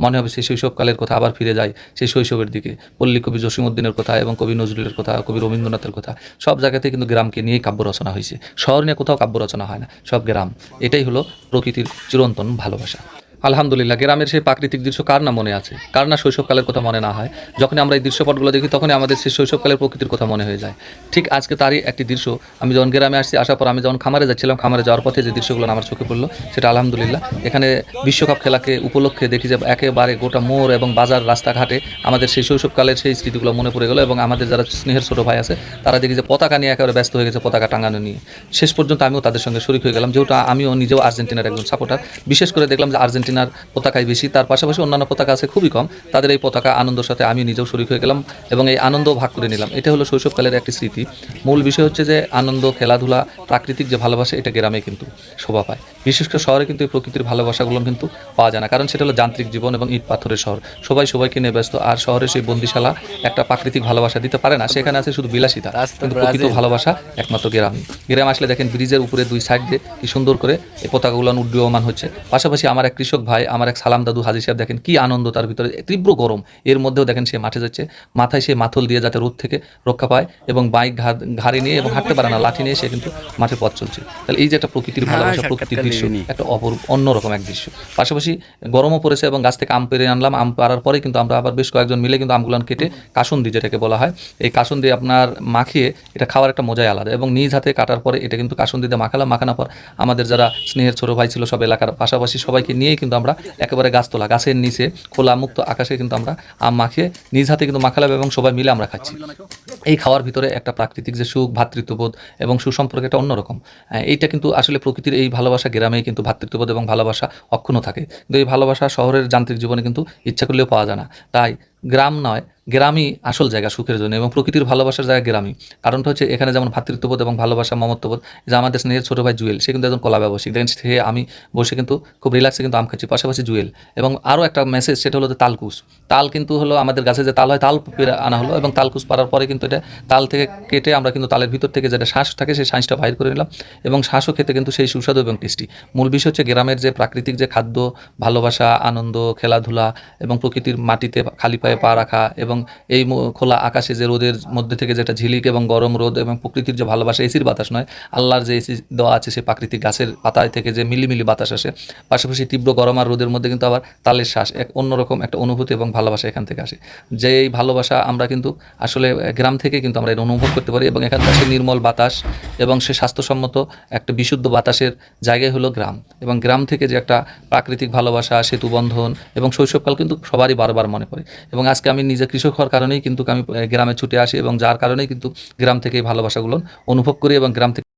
মনে হবে সেই শৈশবকালের কথা আবার ফিরে যায়, সেই শৈশবের দিকে। পল্লী কবি জসীমউদ্দিনের কথা এবং কবি নজরুলের কথা, কবি রবীন্দ্রনাথের কথা, সব জায়গাতে কিন্তু গ্রামকে নিয়েই কাব্য রচনা হয়েছে। শহর নিয়ে কোথাও কাব্য রচনা হয় না, সব গ্রাম। এটাই হলো প্রকৃতির চিরন্তন ভালোবাসা। আলহামদুলিল্লাহ, গ্রামের সেই প্রাকৃতিক দৃশ্য কার না মনে আছে, কার না শৈশবকালের কথা মনে না হয়। যখন আমরা এই দৃশ্যপটগুলো দেখি তখনই আমাদের সেই শৈশবকালের প্রকৃতির কথা মনে হয়ে যায়। ঠিক আজকে তারই একটি দৃশ্য, আমি যখন গ্রামে আসছি, আসার পর আমি যখন খামারে যাচ্ছিলাম, খামারে যাওয়ার পথে যে দৃশ্যগুলো আমার চোখে পড়লো, সেটা আলহামদুলিল্লাহ এখানে বিশ্বকাপ খেলাকে উপলক্ষে দেখি যে একেবারে গোটা মোড় এবং বাজার রাস্তাঘাটে আমাদের সেই শৈশবকালের সেই স্মৃতিগুলো মনে পড়ে গেলো। এবং আমাদের যারা স্নেহের ছোটো ভাই আছে তারা দেখি যে পতাকা নিয়ে একেবারে ব্যস্ত হয়ে গেছে, পতাকা টাঙানো নিয়ে। শেষ পর্যন্ত আমিও তাদের সঙ্গে শরিক হয়ে গেলাম, যেহেতু আমিও নিজেও আর্জেন্টিনার একজন সাপোর্টার। বিশেষ করে দেখলাম যে আর্জেন্টিনার পতাকায় বেশি, তার পাশাপাশি অন্যান্য পতাকা আছে খুবই কম। তাদের এই পতাকা আনন্দের সাথে আমি নিজেও শরিক হয়ে গেলাম এবং এই আনন্দ ভাগ করে নিলাম। এটা হলো শৈশবকালের একটি স্মৃতি। মূল বিষয় হচ্ছে যে আনন্দ, খেলাধুলা, প্রাকৃতিক যে ভালোবাসা, এটা গ্রামে কিন্তু শোভা পায়। বিশেষ করে শহরে কিন্তু এই প্রকৃতির ভালোবাসাগুলো কিন্তু পাওয়া যায় না, কারণ সেটা হলো যান্ত্রিক জীবন এবং ইট পাথরের শহর। সবাই সবাইকে নিয়ে ব্যস্ত, আর শহরে সেই বন্দিশালা একটা প্রাকৃতিক ভালোবাসা দিতে পারে না। সেখানে আছে শুধু বিলাসিতা, কিন্তু প্রকৃত ভালোবাসা একমাত্র গ্রামে। গ্রামে আসলে দেখেন ব্রিজের উপরে দুই সাইড দিয়ে কি সুন্দর করে এই পতাকাগুলো উড্ডীয়মান হচ্ছে। পাশাপাশি আমার এক কৃষক ভাই, আমার এক সালাম দাদু হাজি সাহেব, দেখেন কি আনন্দ তার ভিতরে। তীব্র গরম, এর মধ্যেও দেখেন সে মাঠে যাচ্ছে, মাথায় সে মাথল দিয়ে যাতে রোদ থেকে রক্ষা পায়, এবং বাইক ঘাড়ে নিয়ে, এবং হাঁটতে পারে না, লাঠি নিয়ে সে কিন্তু মাঠে পথ চলছে। তাহলে এই যে একটা প্রকৃতির ভালোবাসা, প্রকৃতির দৃশ্য, একটা অপরূপ অন্যরকম এক দৃশ্য। পাশাপাশি গরমও পড়েছে এবং গাছ থেকে আম পেড়ে আনলাম। আম পাড়ার পরে কিন্তু আমরা আবার বেশ কয়েকজন মিলে কিন্তু আমগুলান কেটে কাসুন্দি যেটাকে বলা হয়, এই কাসুন্দি আপনার মাখিয়ে এটা খাওয়ার একটা মজাই আলাদা। এবং নিজ হাতে কাটার পরে এটা কিন্তু কাসুন্দিতে মাখালাম। মাখানোর পর আমাদের যারা স্নেহের ছোটো ভাই ছিল সব এলাকার পাশাপাশি সবাইকে নিয়েই কিন্তু আমরা একেবারে গাছতলা, গাছের নিচে খোলা মুক্ত আকাশে কিন্তু আমরা আম মাখিয়ে নিজ হাতে কিন্তু মাখালাম এবং সবাই মিলে আমরা খাচ্ছি। এই খাওয়ার ভিতরে একটা প্রাকৃতিক যে সুখ, ভ্রাতৃত্ববোধ এবং সুসম্পর্ক, এটা অন্যরকম। এইটা কিন্তু আসলে প্রকৃতির এই ভালোবাসা গ্রামেই কিন্তু ভ্রাতৃত্ববোধ এবং ভালোবাসা অক্ষুণ্ণ থাকে। কিন্তু এই ভালোবাসা শহরের যান্ত্রিক জীবনে কিন্তু ইচ্ছা করলেও পাওয়া যায় না। তাই গ্রাম নয়, গ্রামই আসল জায়গা সুখের জন্য, এবং প্রকৃতির ভালোবাসার জায়গা গ্রামই। কারণটা হচ্ছে এখানে যেমন ভ্রাতৃত্ববোধ এবং ভালোবাসা, মমত্ববোধ। যে আমাদের স্নেহের ছোটো ভাই জুয়েল, সে কিন্তু একজন কলা ব্যবসায়িক, দেখেন সে আমি বসে কিন্তু খুব রিল্যাক্সে কিন্তু আম খাচ্ছি, পাশাপাশি জুয়েল। এবং আরও একটা মেসেজ, সেটা হলো যে তালকুশ। তাল কিন্তু হলো আমাদের গাছে যে তাল হয়, তাল পেড়ে আনা হলো, এবং তালকুশ পাড়ার পরে কিন্তু এটা তাল থেকে কেটে আমরা কিন্তু তালের ভিতর থেকে যেটা শ্বাস থাকে সেই শ্বাসটা বাইর করে নিলাম, এবং শ্বাসও খেতে কিন্তু সেই সুস্বাদু এবং টেস্টি। মূল বিষয় হচ্ছে গ্রামের যে প্রাকৃতিক যে খাদ্য, ভালোবাসা, আনন্দ, খেলাধুলা, এবং প্রকৃতির মাটিতে খালি পায়ে পা রাখা, এবং এই খোলা আকাশে যে রোদের মধ্যে থেকে যেটা ঝিলিক এবং গরম রোদ, এবং প্রকৃতির যে ভালোবাসা, এসির বাতাস নয়, আল্লাহর যে এসি দেওয়া আছে, সে প্রাকৃতিক গাছের পাতায় থেকে যে মিলিমিলি বাতাস আসে, পাশাপাশি তীব্র গরম আর রোদের মধ্যে কিন্তু আবার তালের শ্বাস, এক অন্যরকম একটা অনুভূতি এবং ভালোবাসা এখান থেকে আসে। যে এই ভালোবাসা আমরা কিন্তু আসলে গ্রাম থেকে কিন্তু আমরা এটা অনুভব করতে পারি, এবং এখানকার সে নির্মল বাতাস এবং সে স্বাস্থ্যসম্মত একটা বিশুদ্ধ বাতাসের জায়গায় হলো গ্রাম। এবং গ্রাম থেকে যে একটা প্রাকৃতিক ভালোবাসা, সেতু বন্ধন এবং শৈশবকাল কিন্তু সবারই বারবার মনে পড়ে। এবং আজকে আমি নিজে কৃষক হওয়ার কারণেই কিন্তু আমি গ্রামে ছুটে আসি, এবং যার কারণেই কিন্তু গ্রাম থেকে এই ভালোবাসাগুলো অনুভব করি, এবং গ্রাম থেকে